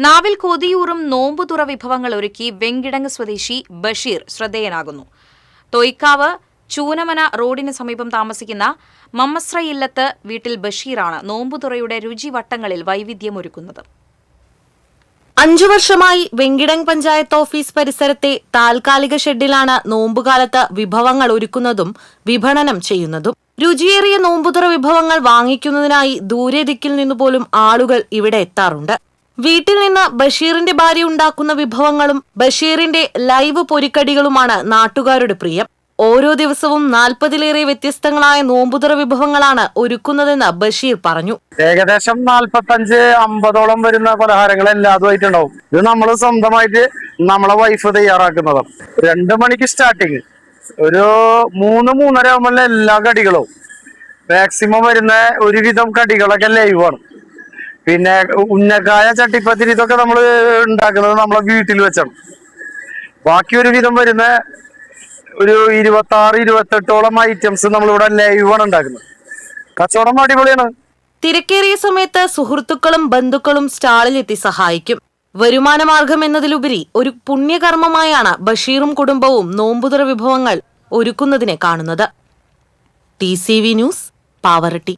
നാവിൽ കൊതിയൂറും നോമ്പുതുറ വിഭവങ്ങൾ ഒരുക്കി വെങ്കിടങ്ങ് സ്വദേശി ബഷീർ ശ്രദ്ധേയനാകുന്നു. തൊയ്ക്കാവ് ചൂനമന റോഡിന് സമീപം താമസിക്കുന്ന മമ്മസ്ര ഇല്ലത്ത് വീട്ടിൽ ബഷീറാണ് നോമ്പുതുറയുടെ രുചിവട്ടങ്ങളിൽ വൈവിധ്യമൊരുക്കുന്നത്. 5 വർഷമായി വെങ്കിടങ്ങ് പഞ്ചായത്ത് ഓഫീസ് പരിസരത്തെ താൽക്കാലിക ഷെഡിലാണ് നോമ്പുകാലത്ത് വിഭവങ്ങൾ ഒരുക്കുന്നതും വിപണനം ചെയ്യുന്നതും. രുചിയേറിയ നോമ്പുതുറ വിഭവങ്ങൾ വാങ്ങിക്കുന്നതിനായി ദൂരെ ദിക്കിൽ നിന്നുപോലും ആളുകൾ ഇവിടെ എത്താറുണ്ട്. വീട്ടിൽ നിന്ന് ബഷീറിന്റെ ഭാര്യ ഉണ്ടാക്കുന്ന വിഭവങ്ങളും ബഷീറിന്റെ ലൈവ് പൊരിക്കടികളുമാണ് നാട്ടുകാരുടെ പ്രിയം. ഓരോ ദിവസവും 40-ലേറെ വ്യത്യസ്തങ്ങളായ നോമ്പുതുറ വിഭവങ്ങളാണ് ഒരുക്കുന്നതെന്ന് ബഷീർ പറഞ്ഞു. ഏകദേശം 45-50ഓളം വരുന്ന പലഹാരങ്ങൾ എല്ലാതുമായിട്ടുണ്ടാവും. ഇത് നമ്മൾ സ്വന്തമായിട്ട് നമ്മളെ വൈഫ് തയ്യാറാക്കുന്നതാണ്. 2 മണിക്ക് സ്റ്റാർട്ടിങ്, ഒരു 3-3:30 ആകുമ്പോൾ എല്ലാ കടികളും മാക്സിമം വരുന്ന ഒരുവിധം കടികളൊക്കെ ലൈവാണ്. പിന്നെ ഉന്നക്കായ, ചട്ടിപ്പത്തിരി ഇതൊക്കെ നമ്മൾ ഉണ്ടാക്കുന്നത് നമ്മളെ വീട്ടിൽ വെച്ചാണ്. ബാക്കി ഒരുവിധം വരുന്ന ഒരു 26-28ഓളം ഐറ്റംസ് നമ്മളിവിടെ ലൈവാണ് ഉണ്ടാക്കുന്നത്. കച്ചവടം അടിപൊളിയാണ്. തിരക്കേറിയ സമയത്ത് സുഹൃത്തുക്കളും ബന്ധുക്കളും സ്റ്റാളിലെത്തി സഹായിക്കും. വരുമാനമാർഗം എന്നതിലുപരി ഒരു പുണ്യകർമ്മമായാണ് ബഷീറും കുടുംബവും നോമ്പുതുറ വിഭവങ്ങൾ ഒരുക്കുന്നതിനെ കാണുന്നത്. TCV news, Pavaratti.